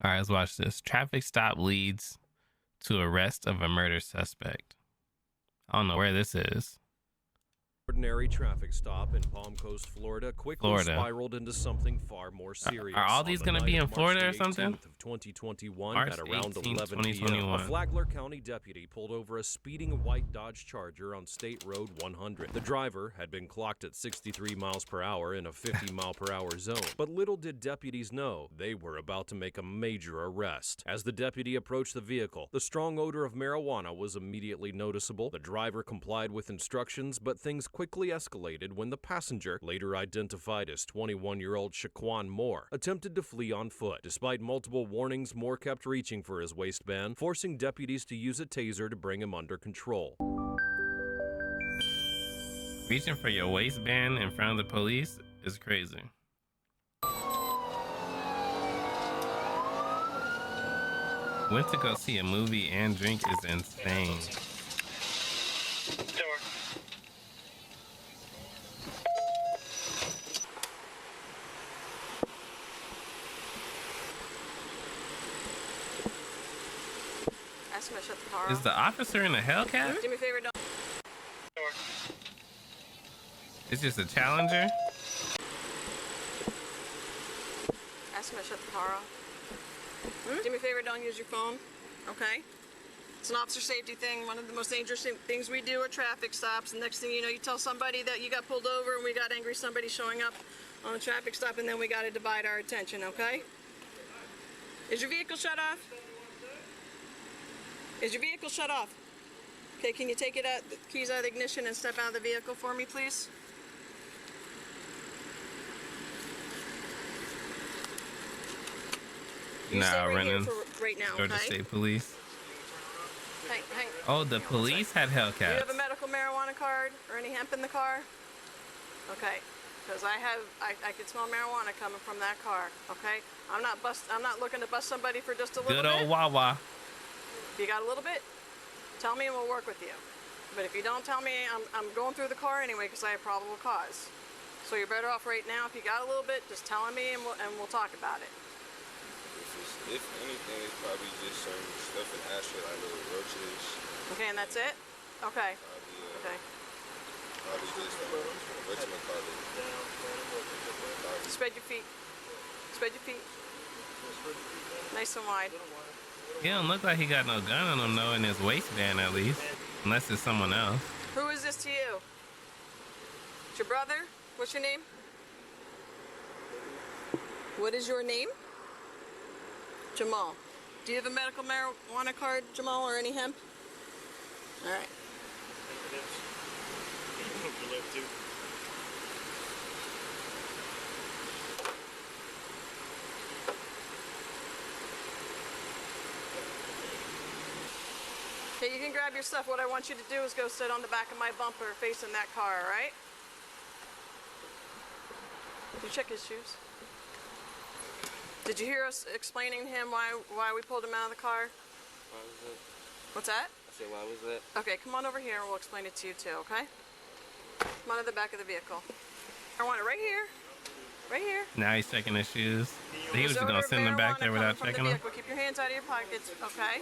All right, let's watch this. Traffic stop leads to arrest of a murder suspect. I don't know where this is. Ordinary traffic stop in Palm Coast, Florida, quickly spiraled into something far more serious. Are all these going to be in Florida or something? Of 2021, March at around 18th, 11 p.m., a Flagler County deputy pulled over a speeding white Dodge Charger on State Road 100. The driver had been clocked at 63 miles per hour in a 50 mile per hour zone. But little did deputies know they were about to make a major arrest. As the deputy approached the vehicle, the strong odor of marijuana was immediately noticeable. The driver complied with instructions, but things quickly escalated when the passenger, later identified as 21-year-old Shaquan Moore, attempted to flee on foot. Despite multiple warnings, Moore kept reaching for his waistband, forcing deputies to use a taser to bring him under control. Reaching for your waistband in front of the police is crazy. Went to go see a movie and drink is insane. Ask him to shut the car off. Is the officer in a Hellcat? Do me a favor, don't. It's just a Challenger? Ask him to shut the car off. Do me a favor, don't use your phone, okay? It's an officer safety thing. One of the most dangerous things we do are traffic stops. And next thing you know, you tell somebody that you got pulled over and we got angry somebody showing up on a traffic stop, and then we got to divide our attention, okay? Is your vehicle shut off? Is your vehicle shut off? Okay, can you take it out, the keys out of the ignition and step out of the vehicle for me, please? You stay right here for right now, Georgia okay? State Police. Hang. Oh, the police had Hellcats. Do you have a medical marijuana card or any hemp in the car? Okay, because I can smell marijuana coming from that car. Okay, I'm not looking to bust somebody for just a little bit. Good old Wawa. If you got a little bit, tell me and we'll work with you. But if you don't tell me, I'm going through the car anyway because I have probable cause. So you're better off right now. If you got a little bit, just tell me and we'll talk about it. If anything, it's probably just some stuff in ashtray, like little roaches. Okay, and that's it? Okay. Okay. Probably just, whatchamacallit. Spread your feet. Spread your feet. Nice and wide. He don't look like he got no gun on him, though, in his waistband, at least. Unless it's someone else. Who is this to you? It's your brother? What's your name? What is your name? Jamal. Do you have a medical marijuana card, Jamal, or any hemp? All right. Okay, you can grab your stuff. What I want you to do is go sit on the back of my bumper facing that car, all right? Did you check his shoes? Did you hear us explaining to him why we pulled him out of the car? Why was that? What's that? I said, why was that? Okay, come on over here and we'll explain it to you too, okay? Come on to the back of the vehicle. I want it right here. Right here. Now he's checking his shoes. He was just going to send them back there without checking them. Keep your hands out of your pockets, okay?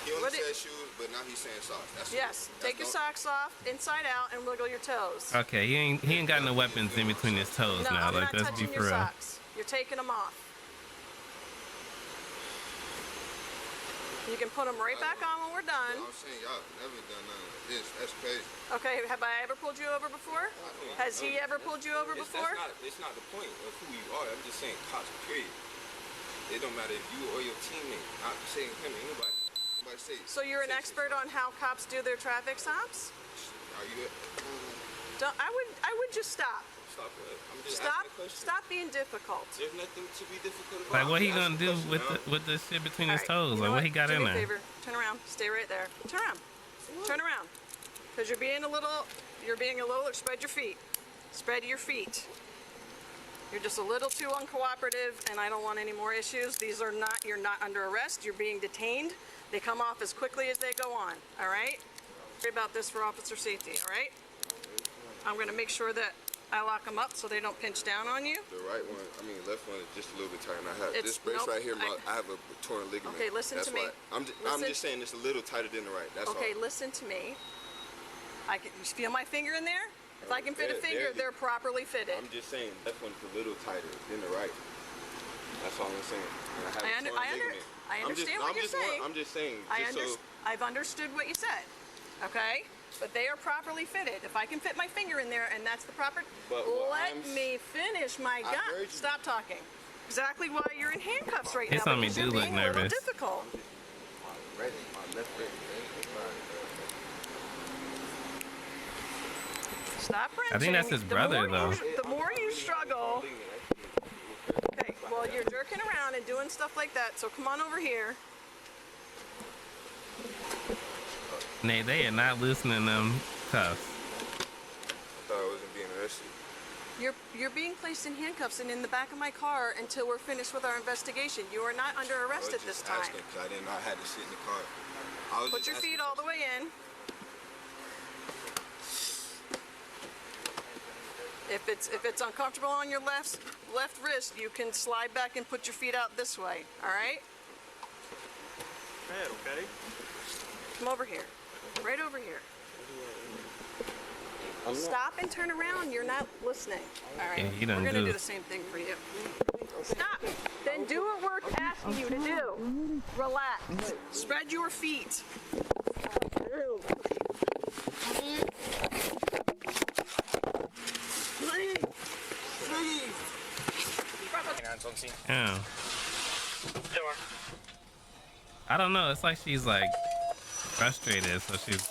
He only said shoes, but now he's saying socks. Yes, take your socks off, inside out, and wiggle your toes. Okay, he ain't got no weapons in between his toes No, now. I'm Like, not let's be touching for your real. socks. You're taking them off. You can put them right back on when we're done. I'm saying y'all never done nothing like this. That's crazy. Okay, have I ever pulled you over before? Has he ever pulled you over before? It's not the point of who you are. I'm just saying cops, period. It don't matter if you or your teammate. I'm saying him, anybody say. So you're an expert on how cops do their traffic stops? Are you? I would just stop. Stop it. I'm just asking a question. Stop being difficult. There's nothing to be difficult about. Like, what he gonna do with the shit between his toes? Like, what he got in there? Do me a favor. Turn around. Stay right there. Turn around. Turn around. Because you're being a little. Spread your feet. Spread your feet. You're just a little too uncooperative, and I don't want any more issues. You're not under arrest. You're being detained. They come off as quickly as they go on. All right. Worry about this for officer safety. All right. I'm going to make sure that I lock them up so they don't pinch down on you. The right one, I mean left one is just a little bit tight. And I have It's- this brace nope, right here. I have a torn ligament. Okay, listen That's to me. why. I'm just saying it's a little tighter than the right. That's Okay, all. listen to me. You feel my finger in there? If I can fit a There- finger, there- they're properly fitted. I'm just saying left one's a little tighter than the right. That's all I'm saying. And I have a torn ligament. I understand what you're saying. I'm just saying. I've understood what you said. Okay? But they are properly fitted. If I can fit my finger in there and that's the proper... But what Let I'm- me finish my I gun. heard you. Stop talking. Exactly why you're in handcuffs right It's now. on me because do you're look being a little nervous. difficult. My left wrist. Stop wrenching. I think that's his brother, though. The more you struggle... Okay, well, you're jerking around and doing stuff like that, so come on over here. Nay, they are not loosening them cuffs. I thought I wasn't being arrested. You're being placed in handcuffs and in the back of my car until we're finished with our investigation. You are not under arrest at this time. Because I didn't know I had to sit in the car. I was Put your feet all the way in. If it's uncomfortable on your left wrist, you can slide back and put your feet out this way. All right? Okay. Come over here. Right over here. Stop and turn around. You're not listening. All right. Yeah, you done We're gonna do. do the same thing for you. Stop. Then do what we're asking you to do. Relax. Spread your feet. Yeah. I don't know. It's like she's like frustrated, so she's.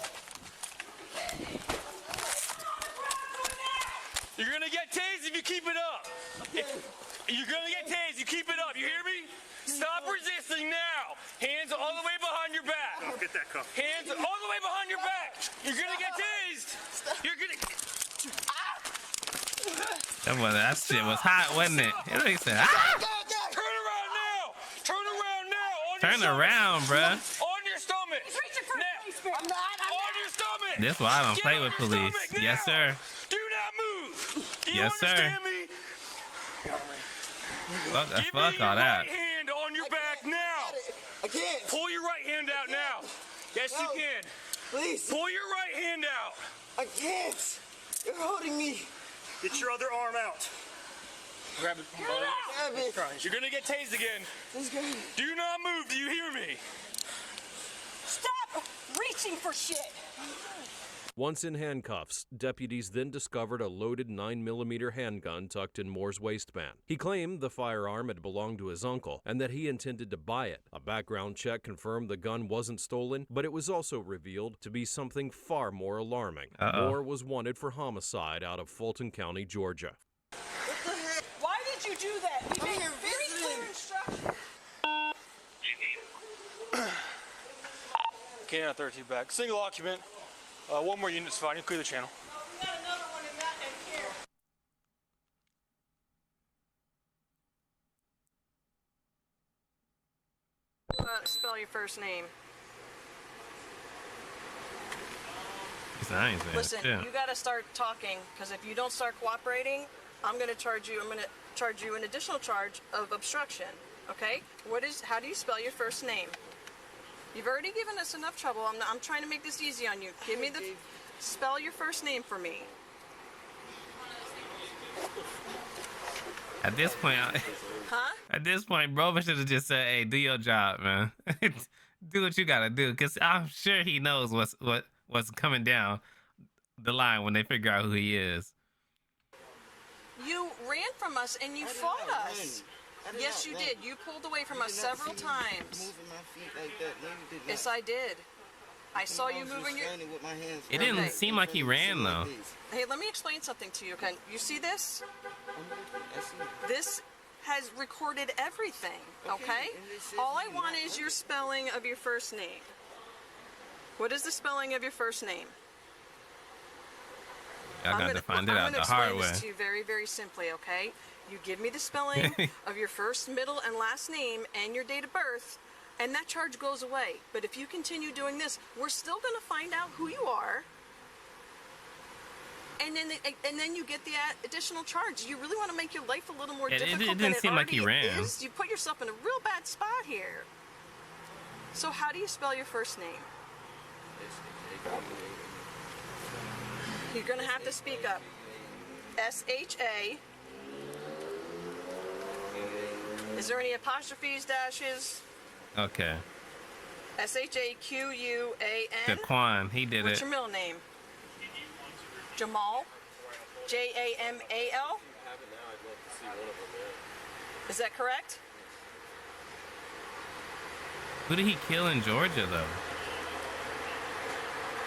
You're gonna get tased if you keep it up. You're gonna get tased. You keep it up. You hear me? Stop resisting now. Hands all the way behind your back. I'll get that cuff. Hands all the way behind your back. You're gonna get tased. You're gonna. That shit was hot, wasn't it? It like said, ah! Turn around now. Turn around now. On Turn your stomach. around, bruh. On your stomach. Now. I'm not. On your stomach. This why I don't Get play on with your police. stomach Yes, now. sir. Do not move. Do you Yes, sir. understand me? Fuck Give me all your that. right hand on your back now. I can't. Pull your right hand out now. Yes, you No. can. Please. Pull your right hand out. I can't. You're holding me. Get your other arm out. Grab it. Grab it. You're gonna get tased again. Let's go. Do not move. Do you hear me? Stop reaching for shit. Once in handcuffs, deputies then discovered a loaded 9mm handgun tucked in Moore's waistband. He claimed the firearm had belonged to his uncle and that he intended to buy it. A background check confirmed the gun wasn't stolen, but it was also revealed to be something far more alarming. Moore was wanted for homicide out of Fulton County, Georgia. Why did you do that? We I'm made here very clear visiting. instructions. Canine 32 back. Single occupant. One more unit's fine. You clear the channel. We got another one in that end here. Spell your first name. I ain't saying Listen, shit. you got to start talking because if you don't start cooperating, I'm going to charge you an additional charge of obstruction. Okay? How do you spell your first name? You've already given us enough trouble. I'm trying to make this easy on you. Spell your first name for me. At this point, Huh? at this point, bro should have just said, "Hey, do your job, man. Do what you gotta do." Cause I'm sure he knows what's coming down the line when they figure out who he is. You ran from us and you fought us. Yes, you did. You pulled away from us several times. Moving my feet like that. No, you did not. Yes, I did. I saw you moving your... Standing with my hands It up. didn't Okay. seem like he ran though. Hey, let me explain something to you, Ken. You see this? I see. This has recorded everything, okay? and it says All I you're want not is your spelling of your first name. What is the spelling of your first name? Y'all got to find it out the hard I'm way. going to explain this to you very, very simply, okay? You give me the spelling of your first, middle, and last name and your date of birth, and that charge goes away. But if you continue doing this, we're still going to find out who you are. and then you get the additional charge. You really want to make your life a little more It difficult didn't than it seem like he already ran. is. You put yourself in a real bad spot here. So how do you spell your first name? You're gonna have to speak up. S-H-A. Is there any apostrophes, dashes? Okay. S-H-A-Q-U-A-N. Jaquan, he did What's it. your middle name? Jamal. J-A-M-A-L. Is that correct? Who did he kill in Georgia, though?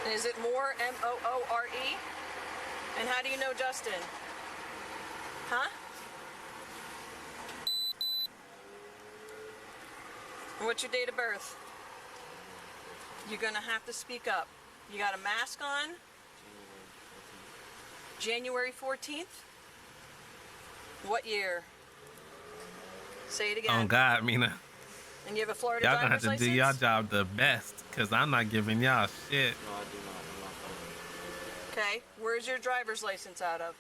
And is it Moore? M-O-O-R-E? And how do you know Justin? Huh? And what's your date of birth? You're gonna have to speak up. You got a mask on? January 14th? What year? Say it again. Oh, God, Mina. And you have a Florida Y'all gonna have driver's to license? do y'all job the best, because I'm not giving y'all shit. No, I do not. I'm not fine. Okay. Where's your driver's license out of?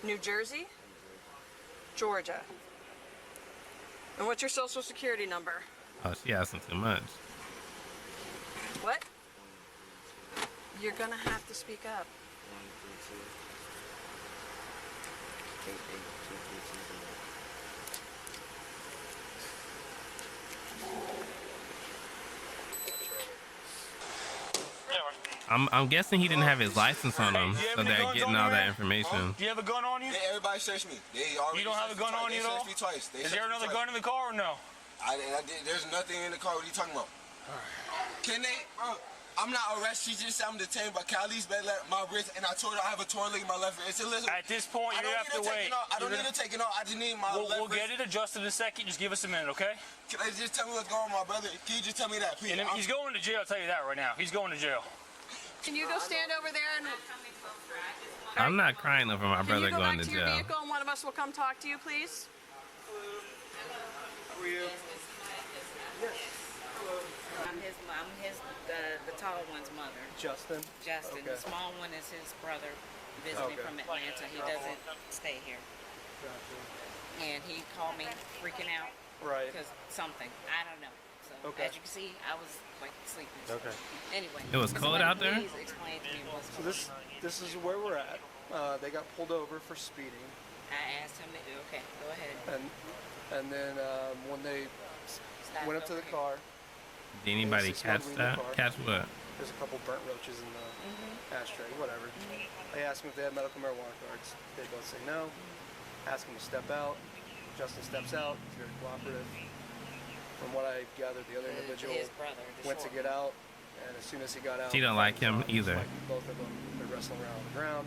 New Jersey? Georgia. And what's your social security number? Oh, she asking too much. What? You're gonna have to speak up. 132. I'm guessing he didn't have his license on him, Hey, do you have so any they're guns getting on all you, that man? information. Do you have a gun on you? They, everybody searched me. They already You don't have a searched gun me on you, twice. They though? searched me twice. They Is searched there me another twice. gun in the car or no? There's nothing in the car. What are you talking about? Can they, bro? I'm not arrested. She just said I'm detained, but can I at least let my wrist? And I told her I have a torn lig in my left wrist. At this point, I you don't have need to wait. I don't need to take it off. I just need my We'll left get wrist. it adjusted in a second. Just give us a minute, okay? Can they just tell me what's going on with my brother? Can you just tell me that, please? And he's going to jail. I'll tell you that right now. He's going to jail. Can you go stand over there and I'm not crying over my can brother you go going back to to your jail. vehicle and one of us will come talk to you, please? How are you? I'm the tall one's mother. Justin? Justin. Okay. The small one is his brother visiting Okay. from Atlanta. He doesn't stay here. Gotcha. And he called me freaking out Right. because something. I don't know. So Okay. as you can see, I was like sleeping. Okay. Anyway. It was cold somebody out there? Please explain to me what's So going on. this is where we're at. They got pulled over for speeding, I asked him to do okay, go ahead. and then when they Stop went up to over the here. car, Did anybody This is catch when we in the that? car. Catch what? there's a couple burnt roaches in the ashtray. Whatever. I asked them if they had medical marijuana cards. They both say no. Ask him to step out. Justin steps out. He's very cooperative. From what I gathered, the other individual His brother, the went to short get one. out, and as soon as he got out, She don't the like fight him was on. either. Like both of them, they're wrestling around on the ground.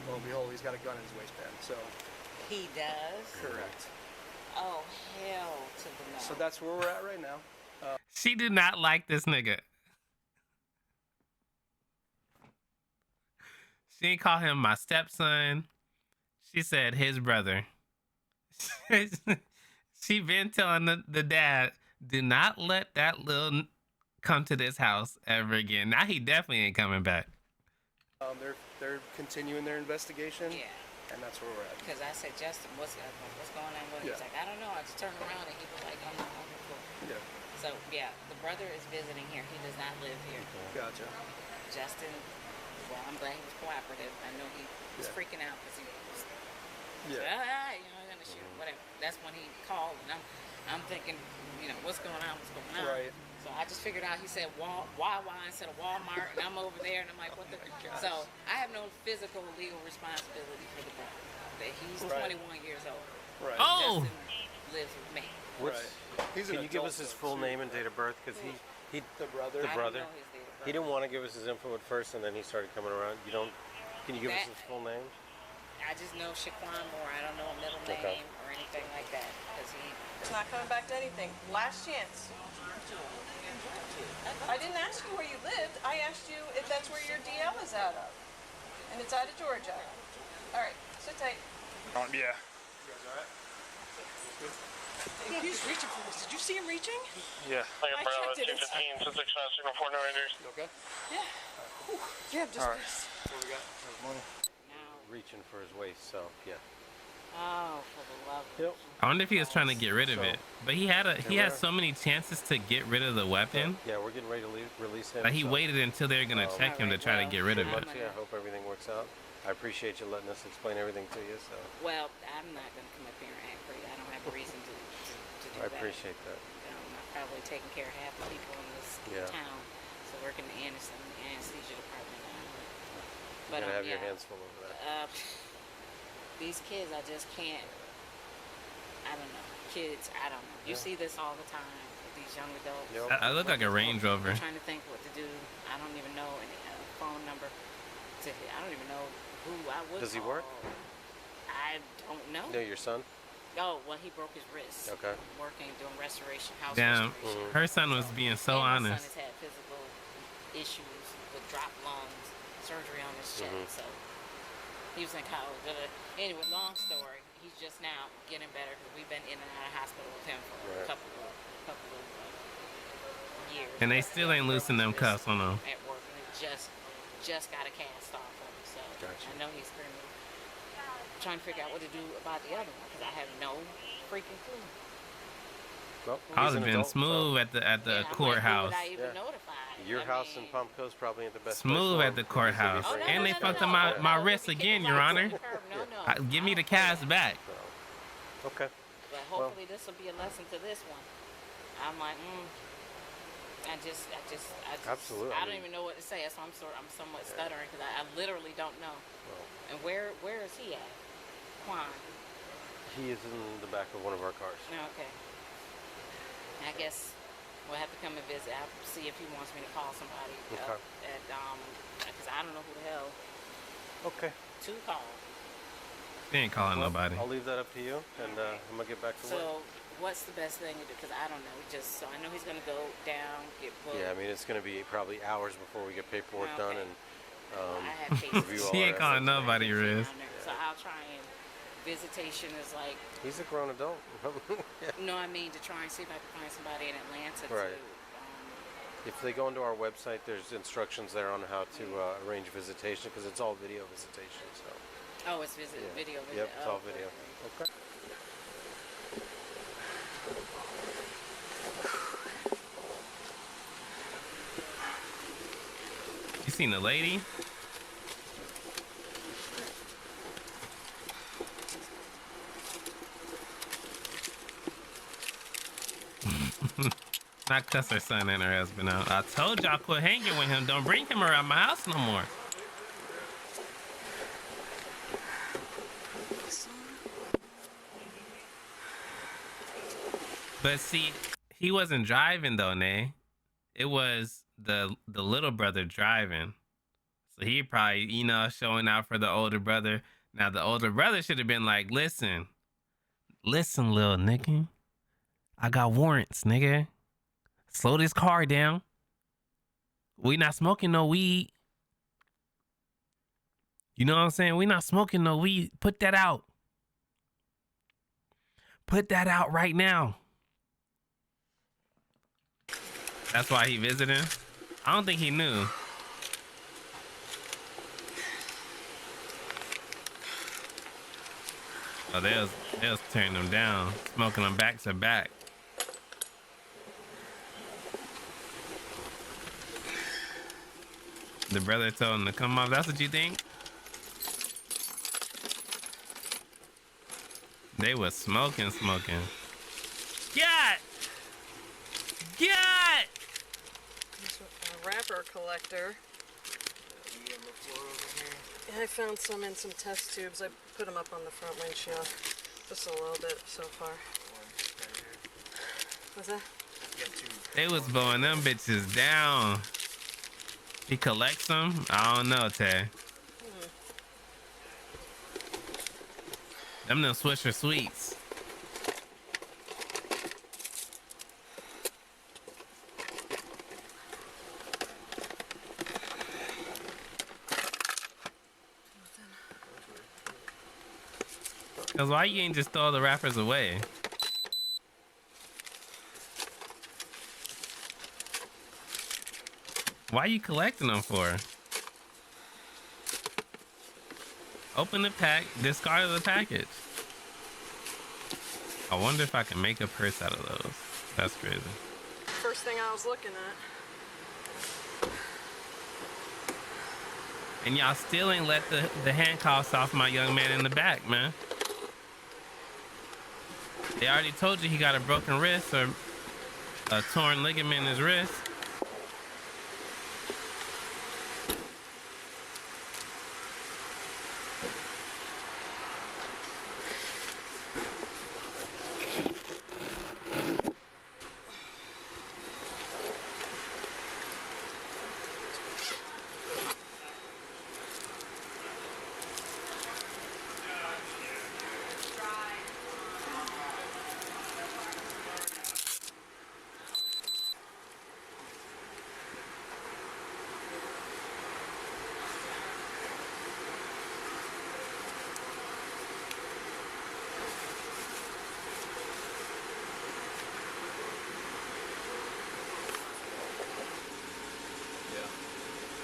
Lo and behold, he's got a gun in his waistband. So He does? correct. Oh, hell to the no. So that's where we're at right now. She did not like this nigga. She didn't call him my stepson. She said his brother. She been telling the dad, do not let that little come to this house ever again. Now he definitely ain't coming back. They're continuing their investigation, Yeah. and that's where we're at. Because I said, Justin, what's going on with him? He's Yeah. like, I don't know. I just turned around and he was like, I'm not on the floor. Yeah, So, yeah, the brother is visiting here. He does not live here. gotcha. Justin, well, I'm glad he was cooperative. I know he was Yeah. freaking out because he was, Yeah, you know, he's going to shoot, whatever. That's when he called, and I'm thinking, you know, what's going on, what's going on? right. So I just figured out he said Wawa instead of Walmart, and I'm over there, and I'm like, what the? So I have no physical legal responsibility for the brother. That he's Right. 21 years old. Right. Oh! Justin lives with me. Right. He's an Can you give adult, us his though, full too. name and date of birth? Because he The brother. The I brother? don't know his date of birth. he didn't want to give us his info at first, and then he started coming around. You don't? Can you give us That- his full name? I just know Shaquan Moore. I don't know a middle name Okay. or anything like that because he. It's not coming back to anything. Last chance. I didn't ask you where you lived. I asked you if that's where your DL is out of. And it's out of Georgia. All right, sit tight. Yeah. Hey, he's reaching for this. Did you see him reaching? Yeah. I checked it. It's, signal 4 Okay. yeah, just this. What we got? Money. Reaching for his waist, so yeah. Oh, for the love of Yep. I wonder if he was trying to get rid of it, but he had so many chances to get rid of the weapon. Yeah, we're getting ready to release him. But he waited until they were gonna check him to try to get rid of it. I hope everything works out. I appreciate you letting us explain everything to you. So. Well, I'm not gonna come up here and act crazy. I don't have a reason to do that. I appreciate that. I'm probably taking care of half the people in this town, so working in the anesthesia department now. But you gotta have your hands full over that. These kids, I just can't. I don't know. Kids, I don't know. You see this all the time with these young adults. Yep. I look like a Range Rover. I'm trying to think what to do. I don't even know any phone number. I don't even know who I would. Does he work? I don't know. No, your son? Oh, well, he broke his wrist. Okay. Working, doing restoration, house Damn, restoration. her son was being so honest. My son has had physical issues with dropped lungs, surgery on his chest, so he was in college. Anyway, long story. He's just now getting better because we've been in and out of hospital with him for a couple of years. And they still ain't loosened them cuffs on him. At work, and just got a cast off of him, so I know he's screaming. Trying to figure out what to do about the other one because I have no freaking clue. Well, I would have been smooth at the courthouse. I even notified. Your house in Palmcoast probably ain't the best. Smooth at the courthouse, and they fucked up my wrist again, Your Honor. Give me the cast back. Okay. But hopefully this will be a lesson to this one. I'm like, I just Absolutely. I don't even know what to say. So I'm somewhat stuttering because I literally don't know. And where is he at? Quan. He is in the back of one of our cars. Okay. I guess we'll have to come and visit. I'll see if he wants me to call somebody because I don't know who the hell. Okay. To call. They ain't calling nobody. I'll leave that up to you, and I'm gonna get back to work. So, what's the best thing to do? Because I don't know. So I know he's gonna go down, get booked. Yeah, I mean it's gonna be probably hours before we get paperwork done and. I have cases. She ain't calling nobody, Riz. So I'll try and visitation is like. He's a grown adult. No, I mean to try and see if I can find somebody in Atlanta. Right. To, if they go into our website, there's instructions there on how to arrange visitation because it's all video visitation. So. Oh, it's video. Yep, it's all video. Okay. You seen the lady? Not cuss her son and her husband out. I told y'all quit hanging with him. Don't bring him around my house no more. But see, he wasn't driving though, Nay. It was the little brother driving. So he probably, showing out for the older brother. Now the older brother should have been like, listen, little nigga. I got warrants, nigga. Slow this car down. We not smoking no weed. You know what I'm saying? We not smoking no weed. Put that out. Put that out right now. That's why he visiting. I don't think he knew. Oh, they was turning them down, smoking them back to back. The brother told him to come off. That's what you think? They was smoking. Get! A wrapper collector. I found some in some test tubes. I put them up on the front windshield. Just a little bit so far. What's that? They was blowing them bitches down. He collects them? I don't know, Tay. Them Swisher Sweets. Cause why you ain't just throw the wrappers away? Why you collecting them for? Open the pack, discard the package. I wonder if I can make a purse out of those. That's crazy. First thing I was looking at. And y'all still ain't let the handcuffs off my young man in the back, man. They already told you he got a broken wrist or a torn ligament in his wrist.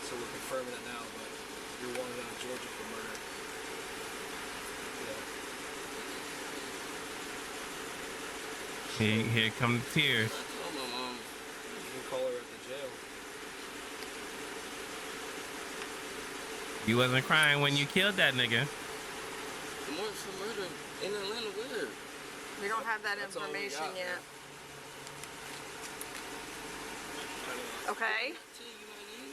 So we're confirming it now, but you're wanted out of Georgia for murder. Yeah. Here come the tears. I told my mom. You can call her at the jail. You wasn't crying when you killed that nigga. The warrant for murder in Atlanta, where? We don't have that That's all we information got, yet. man. Okay. Did I not tell you my name?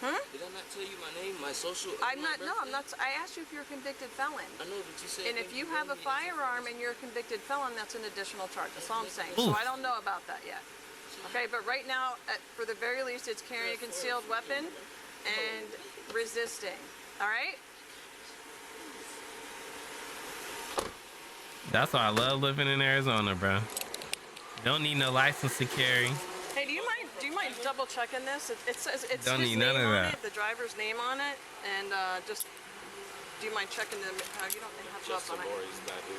Hmm? Did I not tell you my name, my social? I'm my not. No, I'm birthday? not. I asked you if you're a convicted felon. I know, but you said. And if you have a firearm and you're a convicted felon, that's an additional charge. That's all I'm saying. Oof. So I don't know about that yet. Okay, but right now, for the very least, it's carrying a concealed weapon and resisting. All right? That's why I love living in Arizona, bro. Don't need no license to carry. Hey, do you mind double checking this? It says it's Don't his need none name of on that. it, the driver's name on it, and just do you mind checking them? You don't have Just gloves on it. Lori's that dude.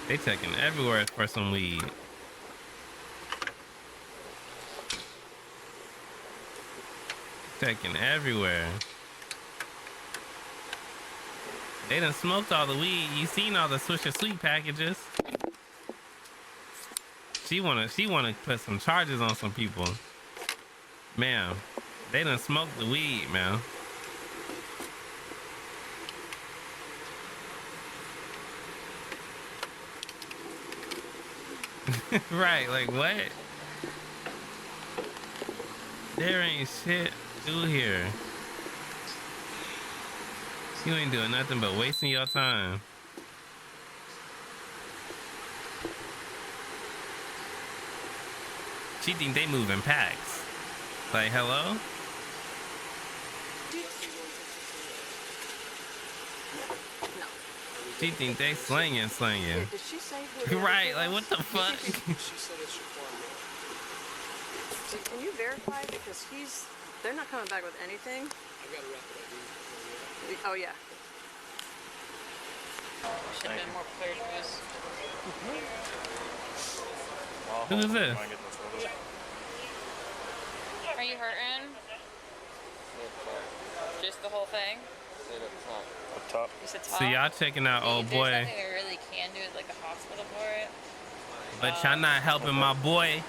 They checking everywhere for some weed. Checking everywhere. They done smoked all the weed. You seen all the Swisher Sweet packages. She wanna put some charges on some people. Ma'am, they done smoked the weed, man. Right, like what? There ain't shit to do here. You ain't doing nothing but wasting your time. She think they moving packs. Like, hello? No. She think they slinging. Did she say who the Right, other like kid what was? the fuck? She said it's Shaquan Moore. Can you verify because they're not coming back with anything. I got a rapid ID. Oh yeah. Should have been more prepared for this. Who is this? Are you hurting? Just the whole thing? Up top. You said top? So y'all checking out old There's boy, nothing we really can do at like the hospital for it. but y'all not helping my boy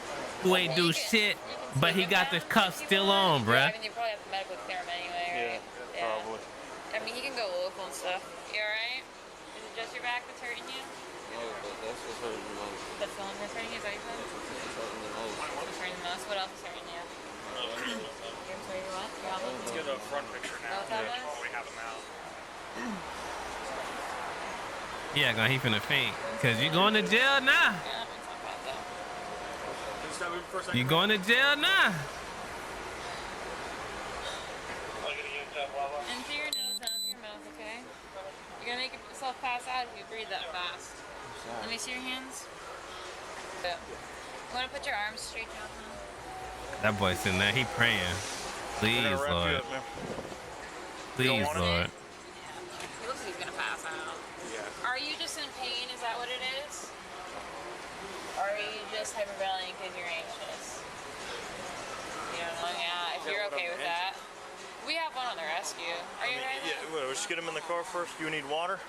who ain't do shit, but he got the cuffs still on, I bruh. mean, you probably have to medically clear him anyway, right? Yeah, probably. I mean, he can go local and stuff. You alright? Is it just your back that's hurting you? No, but that's what's hurting the most. That's the one that's hurting you, is that what you said? It's hurting the most. What's hurting the most? What else is hurting you? You're sorry, what? Your elbow? Let's get a front picture now. Both elbows? While we have them out. Yeah, he finna faint. Cause you going to jail now. Yeah, we talk about that. Just that move for a second. You going to jail now. In through your nose, out through your mouth, okay? You're gonna make yourself pass out if you breathe that fast. Let me see your hands. Good. You wanna put your arms straight down, huh? That boy sitting there, he praying. Please, Lord. Please, Lord. He looks like he's gonna pass out. Yeah. Are you just in pain? Is that what it is? Or are you just hyperventilating because you're anxious? You don't know? Yeah, if You're okay with that? We have one on the rescue. Are you ready? Yeah, well, let's get him in the car first. You need water?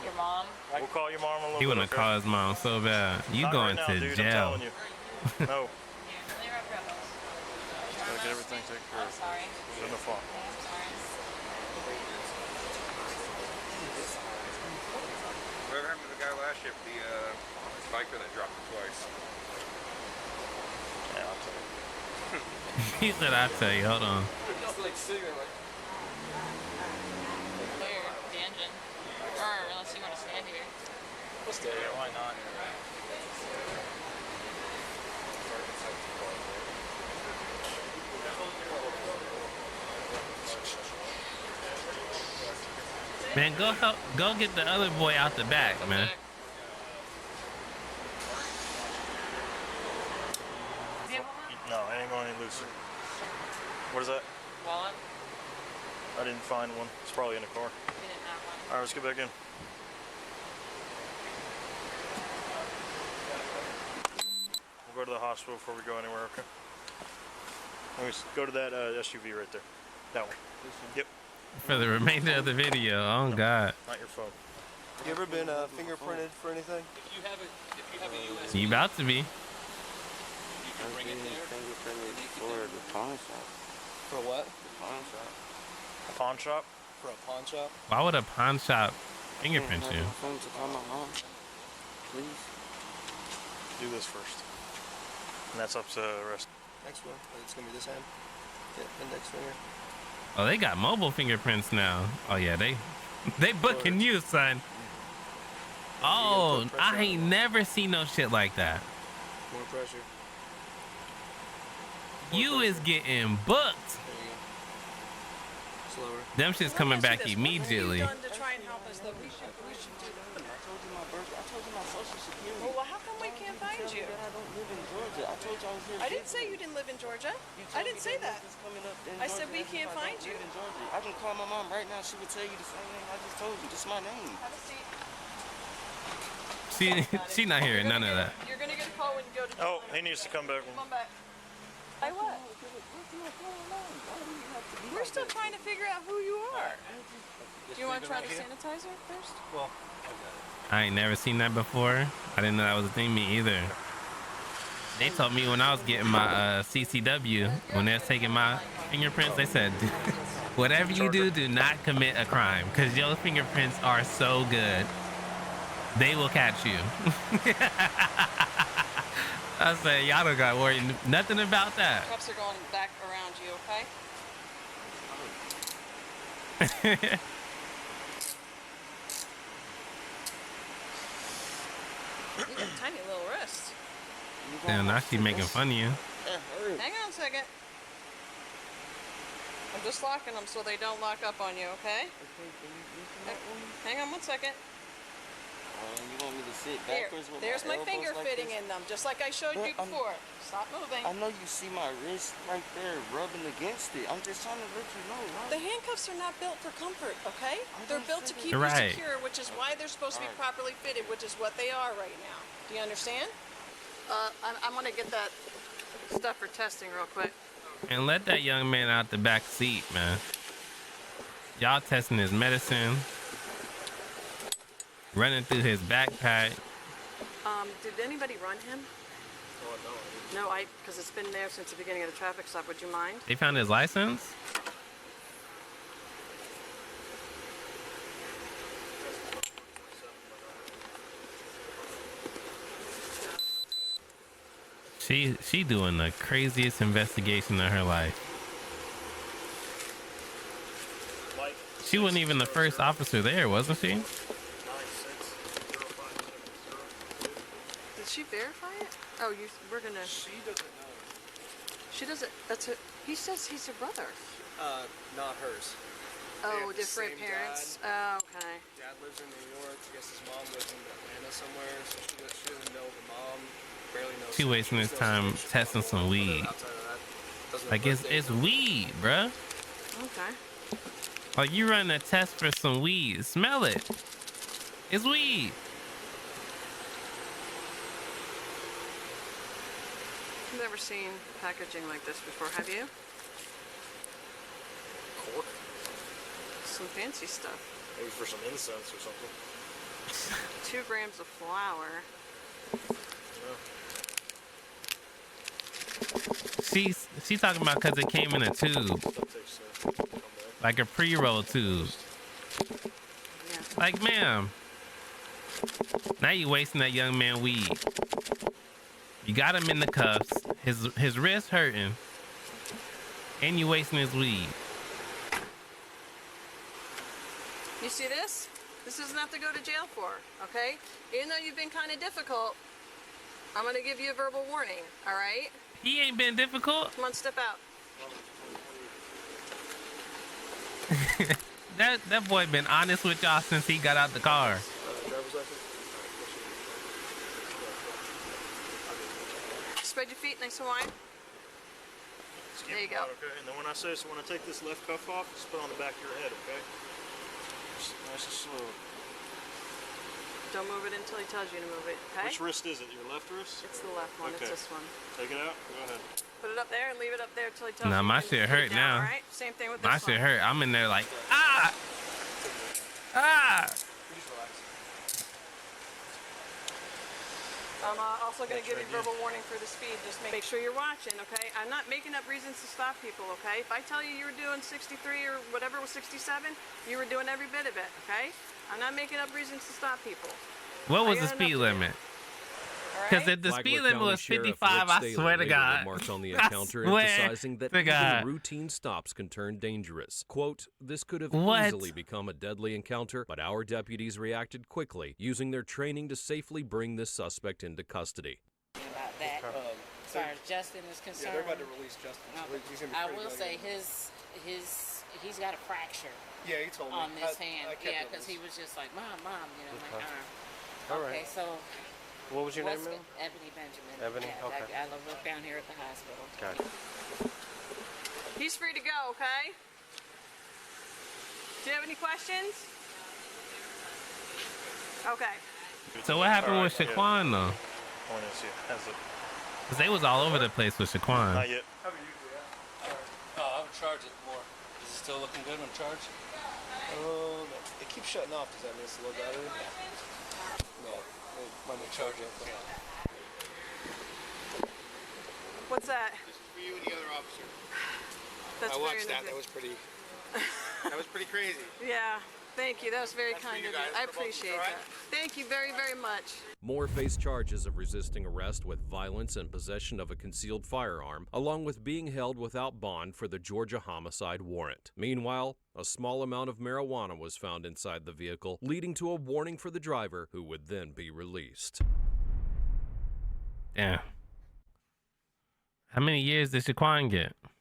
Your mom? We'll call your mom in a little He bit. wanna call his mom so bad. You Not going right now, to dude, I'm jail? telling you. No. Gotta get everything taken care of. I'm sorry. Shouldn't have fought. I'm sorry. Whatever happened to the guy last year, the biker that dropped it twice? Yeah, I'll tell you. He said, "I'll tell you." Hold on. It's like sitting there like. Clear the engine. Or unless you want to stand here. We'll stay here. Why not? Man, go get the other boy out the back, man. No, it ain't going any looser. What is that? Wallet? I didn't find one. It's probably in the car. We didn't have one. All right, let's get back in. We'll go to the hospital before we go anywhere, okay? Let me go to that SUV right there. That one. Yep. For the remainder of the video. Oh God. Not your phone. You ever been fingerprinted for anything? If you have a USB, You about to be. you can bring it there. fingerprinted for the pawn shop. For what? The pawn shop. Pawn shop? For a pawn shop? Why would a pawn shop fingerprint Have you? my phone to call my mom. Please. Do this first. And that's up to the rest. Next one. It's gonna be this hand. Yeah, index finger. Oh, they got mobile fingerprints now. Oh yeah, they booking you, son. Oh, I ain't never seen no shit like that. More pressure. You is getting booked. There you go. Slower. Them shit's coming back immediately. What have you done to try and help us that we should do that? I told you my birthday. I told you my social security. Well, how come we can't find you? That I don't live in Georgia. I told you I was here. I didn't say you didn't live in Georgia. You I told didn't me say that that. nothing's coming up in I said Georgia we as if can't I don't find you. live in Georgia. I can call my mom right now. She would tell you the same thing I just told you. This is my name. Have a seat. She not hearing none of that. You're gonna get a call when you go to. Oh, he needs to come back. Come back. I what? We're still trying to figure out who you are. Do you want to try the sanitizer first? Well, I ain't never seen that before. I didn't know that was a thing me either. They told me when I was getting my CCW, when they was taking my fingerprints, they said, whatever you do, do not commit a crime, because your fingerprints are so good. They will catch you. I said, y'all don't got to worry nothing about that. Cups are going back around you, okay? You got a tiny little wrist. Damn, now she making fun of you. Hang on a second. I'm just locking them so they don't lock up on you, okay? Hang on 1 second. You want me to sit Here, backwards with there's my elbows finger like fitting this? in them, just like I showed you But before. Stop moving. I know you see my wrist right there rubbing against it. I'm just trying to let you know, The right? handcuffs are not built for comfort, okay? They're built to keep Right. you secure, which is why they're supposed to be properly fitted, which is what they are right now. Do you understand? I'm gonna get that stuff for testing real quick. And let that young man out the back seat, man. Y'all testing his medicine. Running through his backpack. Did anybody run him? No, because it's been there since the beginning of the traffic stop. Would you mind? They found his license? She doing the craziest investigation of her life. She wasn't even the first officer there, wasn't she? Did she verify it? Oh, we're gonna. she doesn't know. She doesn't. He says he's her brother. Not hers. Oh, have the different same parents. dad. Oh, okay. Dad lives in New York. I guess his mom lives in Atlanta somewhere. So she doesn't know the mom. Barely knows. She wasting his time testing some weed. Like it's weed, bruh. Okay. Like you running a test for some weed. Smell it. It's weed. I've never seen packaging like this before, have you? Some fancy stuff. Maybe for some incense or something. 2 grams of flour. She's talking about because it came in a tube, like a pre-roll tube. Yeah. Like, ma'am, now you wasting that young man weed. You got him in the cuffs. His wrist hurting, and you wasting his weed. You see this? This is enough to go to jail for, okay? Even though you've been kind of difficult, I'm gonna give you a verbal warning, all right? He ain't been difficult. Come on, step out. That boy been honest with y'all since he got out the car. Spread your feet, nice and wide. There you go. Okay, and then when I take this left cuff off, just put it on the back of your head, okay? Just nice and slow. Don't move it until he tells you to move it, okay? Which wrist is it? Your left wrist? It's the left one, Okay. it's this one. Take it out. Go ahead. Put it up there and leave it up there until he tells you. Nah, my to shit put it hurt down, now. All right? Same thing with this My one. shit hurt. I'm in there like, ah! I'm also going to give you verbal warning for the speed. Just make sure you're watching, okay? I'm not making up reasons to stop people, okay? If I tell you were doing 63 or whatever was 67, you were doing every bit of it, okay? I'm not making up reasons to stop people. What was I the got speed enough to do. limit? All Because right? if the Flagler speed limit County was Sheriff 55, Rick I Staley swear to later God. remarked on the I encounter, swear emphasizing that to even God. routine stops can turn dangerous. Quote, this could have What? easily become a deadly encounter, but our deputies reacted quickly, using their training to safely bring this suspect into custody. About that. As far as Justin is concerned. Yeah, they're about to release Justin. So he's gonna be I free to will go say again. he's got a fracture Yeah, he told me. on this hand. I kept Yeah, it because he was just like, Mom, you know, my arm. All Okay, right. so What was your name, what's ma'am? Ebony Benjamin. Ebony? Yeah, Okay. I live down here at the hospital. Gotcha. He's free to go, okay? Do you have any questions? Okay. So what happened All with right, yeah. Shaquan though? Point is, yeah, that's it. Because they was all over the place with Shaquan. Not yet. I would charge it more. Is it still looking good on charge? It keeps shutting off. Does that mean it's a low battery? No. When we charge it. What's that? This is for you and the other officer. That's I very watched that. nice. That was pretty crazy. Yeah, thank you. That was very That's for kind you of you. guys, I for both of us, appreciate all right? that. Thank you very, very much. Moore faced charges of resisting arrest with violence and possession of a concealed firearm, along with being held without bond for the Georgia homicide warrant. Meanwhile, a small amount of marijuana was found inside the vehicle, leading to a warning for the driver, who would then be released. Damn. How many years did Shaquan get?